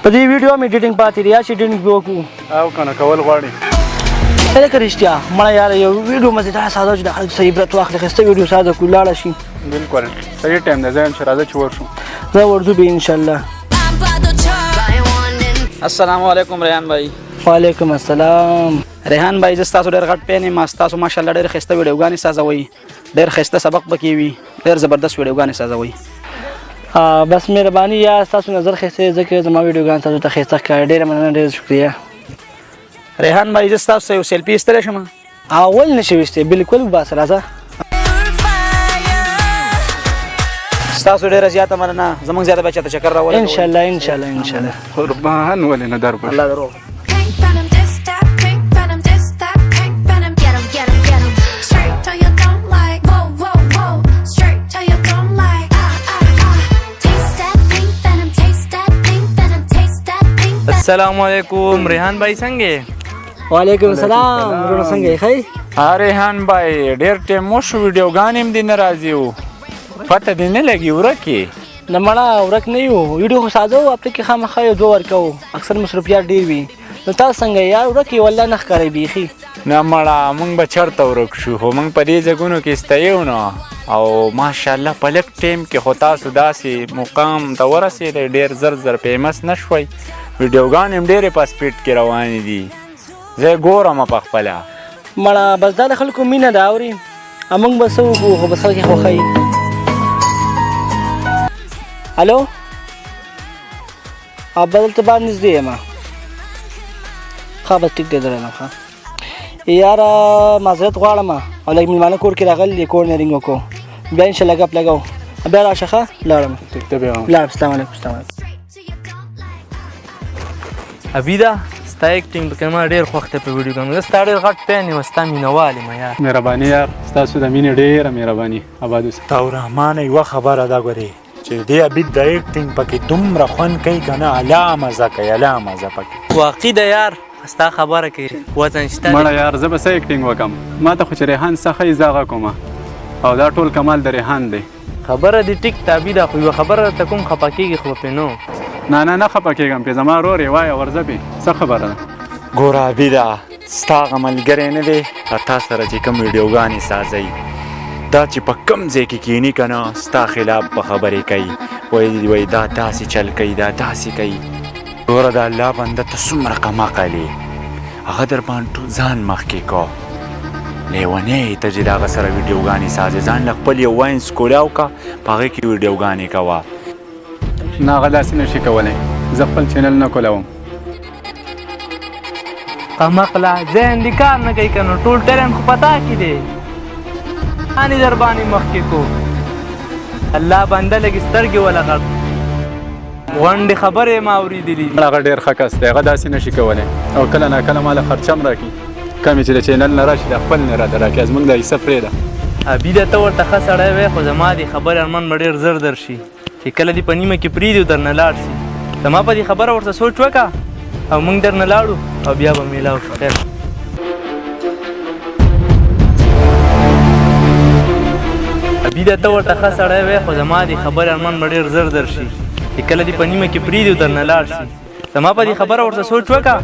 په دې ویډیو مې ایډیټینګ پاتې دی یا چې ایډیټینګ به وکړو او کنه کول غواړي لکه رښتیا مړه یار یو ویډیو مزیدار ساده چې د خلکو څخه عبرت واخلي ښایسته ویډیو ساده کړو لاړه شي بالکل صحیح ټایم دی زه یم چې راځه چې ورشو زه ورځو به انشاءالله السلام علیکم ریحان بھائی. وعلیکم السلام. ریحان بھائی زه ستاسو ډېر غټ فین یم. ستاسو ماشاءالله ډېر ښایسته ویډیوګانې سازوئ، ډېر ښایسته سبق پکې وي، ډېر زبردست ویډیوګانې سازوئ. بس مهرباني یا ستاسو نظر ښایسته دی ځکه زما ویډیوګان تاسو ته ښایسته ښکاري. ډېره مننه، ډېر شکریه. ریحان بھائی زه ستاسو څخه یو سیلفي ایستلی شم. اول نشي ویستی بالکل وباسه راځه. ستاسو ډېره زیاته مننه. زموږ زیاته به چېرته چکر راولئ انشاءالله انشاءالله انشاءالله. قربان ولې نه در الله دروغ. السلام علیکم ریحان بھائی څنګه؟ وعلیکم السلام. ورونه څنګه یې ښه؟ ریحان بھائی ډېر ټایم وشو ویډیوګانې هم دې نه راځي وو پته دې نه لګي ورک یې نه مړه ورک نه یو ویډیو خو ساده و اپته کې خامخا یو دوه ورکوو اکثر مصروفیات ډېر وي. نو تاسو څنګه یار ورک یې والله نه ښکارئ بیخي. نه مړه موږ به چېرته ورک شو خو موږ په دې ځایونو کې ستایو نه او ماشاءالله په لږ ټایم کې خو تاسو داسې مقام ته ورسېدئ ډېر زر زر فیمس نه شوئ. ویډیوګانې هم ډېرې په سپیډ کې روانې دي زه یې ګورم په خپله. مړه بس دا د خلکو مینه ده اورې موږ به څه وکړو خو بس خلک یې خوښوي. الو دلته باندې نږدې یم ښه بس ټیک دی درنم ښه یاره معذرت غواړم او لږ مېلمانه کور کې راغلي دي کورنرینګ وکړو بیا انشاءالله ګپ لګوو بیا راشه ښه لاړم ټیک دی بیا لاړم. السلام علیکم. السلام علیکم. عبیده ستا ایکټینګ پکې ما ډېر خوښ دی په ویډیوګانو. زه ستا ډېر غټ فین یم، ستا مینهوال یم یار. مهرباني یار ستاسو د مینې ډېره مهرباني آباد اوسئ. او رحمان یوه خبره ده ګورې چې دې عبید د ایکټینګ پکې دومره خوند کوي که نه اعلی مزه کوي اعلی مزه پکې واقعي ده یار ستا خبره کوي وزن شته مړه یار زه به څه ایکټینګ وکړم ما ته خو چې ریحان څخه یې زه هغه کومه او دا ټول کمال د ریحان دی. خبره دې ټیک تابي ده خو یوه خبره درته کوم خفه کېږي خو پې نه نه خفه کېږم پې زما ورور یې وایه ورځه پې څه خبره ده. ګوره عبیده ستا هغه ملګری نه دی تا سره چې کوم ویډیوګانې سازوي دا چې په کوم ځای کې کښېني که نه ستا خلاف به خبرې کوي وایي دا داسې چل کوي دا داسې کوي. ګوره د الله بنده ته څومره کمعقل یې هغه در باندې ځان مخکې کو لیونی ته چې د هغه سره ویډیوګانې سازې ځان له خپل یو واینس کولاو که په هغې کې ویډیوګانې کوه. نه هغه داسې نشي کولی زه خپل چینل نه کولوم. قمقله ذهن دې کار نه کوي که نو ټول ټیلنټ خو په تا کې دی انې در باندې مخکې کو الله بنده لږ سترګې ولغړ غونډې خبرې ما اورېدلي دي. هغه ډېر ښه کس دی هغه داسې نشي کولی او کله ناکله ما له خرچه هم راکړي کمې چې د چینل نه راشي د خپل نه راته راکړي زموږ دا حصه پرېږده. عبیده ته ورته ښه سړی وی خو زما دې خبرې ارمان به ډېر زر در شي چې کله دې په نیمه کې پرېږدي او درنه لاړ شي. زما په دې خبره ورته سوچ وکړه او موږ درنه لاړو او بیا به میلاو شو. خیر عبیده ته ورته ښه سړی وی خو زما دې خبرې ارمان به ډېر زر در شي چې کله دې په نیمه کې پرېږدي او درنه لاړ شي. زما په دې خبره ورته سوچ وکړه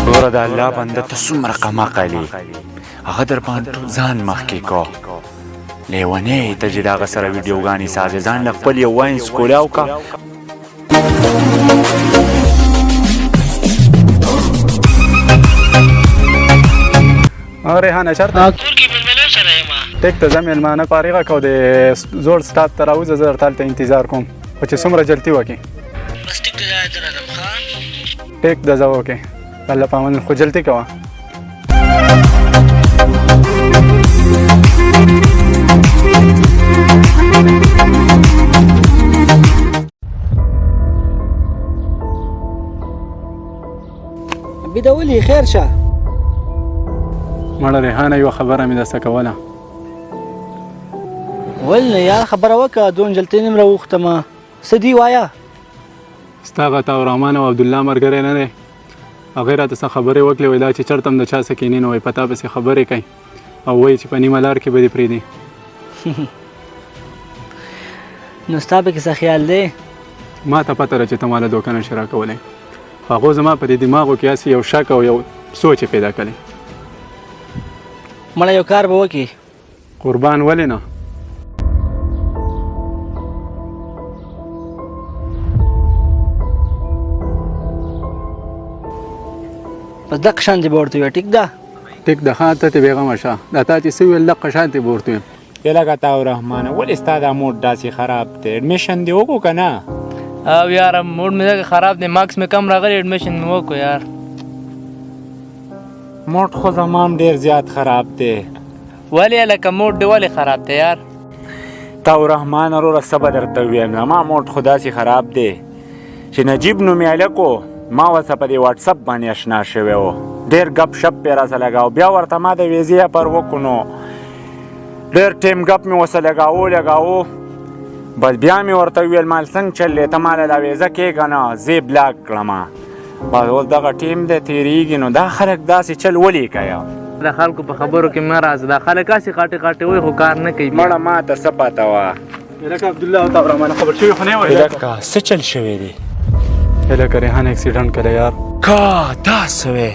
ګوره د الله بنده ته څومره کمعقل یې هغه در باندې ځان مخکې کو لیونی ته چې د هغه سره ویډیوګانې سازې ځان له خپل یو واینس کولاو که ریحانه چېرته ټیک ته زه مېلمانه فارغه کو د زوړ سټاپ ته راوځه زه درته هلته انتظار کوم خو چې څومره جلدي وکړې ټیک ده زه وکړې الله پامان خو جلدي کوه. عبیده ولې خیر شه مړه ریحانه یوه خبره مې درڅه کوله. ول نه یار خبره وکړه دون جلتې نیم راوختمه څه دي وایه. ستا غته او رحمان او عبدالله ملګری نه دی. هغې راته څه خبرې وکړې وایي دا چې چېرته هم د چا څه کینې نو وایي په تا پسې خبرې کوي او وایي چې په نیمه لار کې به دې پرېږدي. نو ستا پکې څه خیال دی؟ ما ته پته ده چې ته ما له دوکه نشې راکولی خو هغو زما په دې دماغو کې هسې یو شک او یو سوچ یې پیدا کړی. مړه یو کار به وکړي. قربان ولې نه؟ بس دقه شان دې به ورته ویې ټیک ده. ټیک ده ښه ته تې بېغمه شه دا تا چې څه ویل دقه شان دې به ورته ویم. لکه تا او رحمانه ولې ستا دا موډ داسې خراب دی؟ اډمیشن دې وکړو که نه؟ او یار موډ مې ځکه خراب دی مارکس مې کم راغلی اډمیشن مې وکړو یار. موډ خو زما هم ډېر زیات خراب دی. ولې هلکه موډ دې ولې خراب دی یار؟ تا او رحمان وروره څه به درته ووایم زما موډ خو داسې خراب دی چې نجیب نومې هلک و ما ورسره په دې واټسپ باندې اشنا شوی و ډېر ګپ شپ پې راسه لګاو بیا ورته ما د ویزې اپر وکړو نو ډېر ټیم ګپ مې ورسره لګاوو بس بیا مې ورته وویل مال څنګه چل دی ته ماله دا ویزه کېږه نه زه یې بلاک کړمه بس اوس دغه ټیم دی تېرېږي نو دا خلک داسې چل ولې کوي؟ د خلکو په خبرو کې مه راځه دا خلک هسې خاټې خاټې وایي خو کار نه کوي. مړه ما ته څه پته وه؟ هلکه عبدالله او تا رحمانه خبر شوي خو نه وایي. هلکه څه چل شوی دی؟ هلکه ریحانه اکسیډنټ کړی یار. کا دا څه وی؟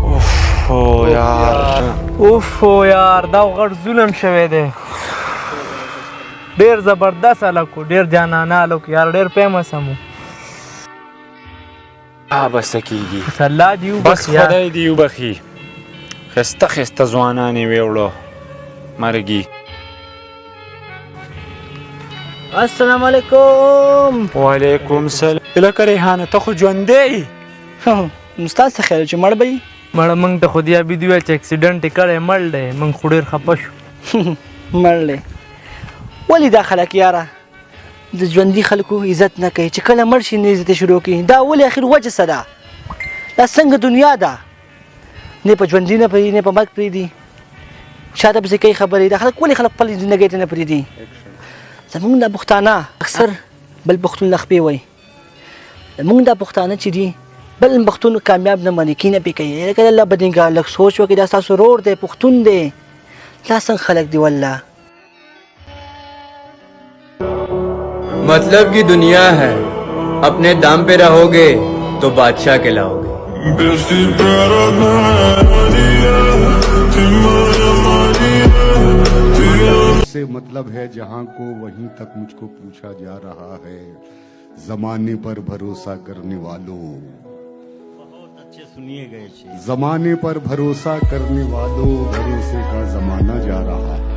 اوفو یار اوفو یار دا غټ ظلم شوی دی. ډېر زبردست هلک و ډېر جانانه هلک یار ډېر فیمس هم و. به څه کېږي الله دې بس وبخي یار. خدای دې وبخي ښایسته ښایسته ځوانان یې ویوړو مرګي. السلام علیکم. وعلیکم سلام. لکه ریحانه ته خو ژوندی نو ستا څه خیال چې مړ به یې؟ مړه موږ ته خو دې عبید وویل چې اکسیډنټ یې کړی مړ دی موږ خو ډېر خفه شو. مړ دی ولې دا خلک یاره د ژوندي خلکو عزت نه کوي چې کله مړ شي نه عزت یې شروع کوي دا ولې اخر وجه څه ده؟ دا څنګه دنیا ده نه په ژوندي نه پرېږدي نه په مرګ پرېږدي شاته پسې کوي خبرې دا خلک ولې خلک خپل زندګۍ ته نه پرېږدي؟ زمونږ دا پښتانه اکثر بل پښتون لخپې وایي زمونږ دا پښتانه چې دي بل پښتون کامیاب نه مني کینه پې کوي لکه الله بدینګا لږ سوچ وکړي دا ستاسو ورور دی پښتون دی دا څنګه خلک دی والله. मतलब की दुनिया है अपने दाम पे रहोगे तो बादशाह कहलाओगे. से मतलब है जहां को वहीं तक मुझको पूछा जा रहा है जमाने पर भरोसा करने वालों. बहुत अच्छे सुनिए गए. जमाने पर भरोसा करने वालों भरोसे का जमाना जा रहा है.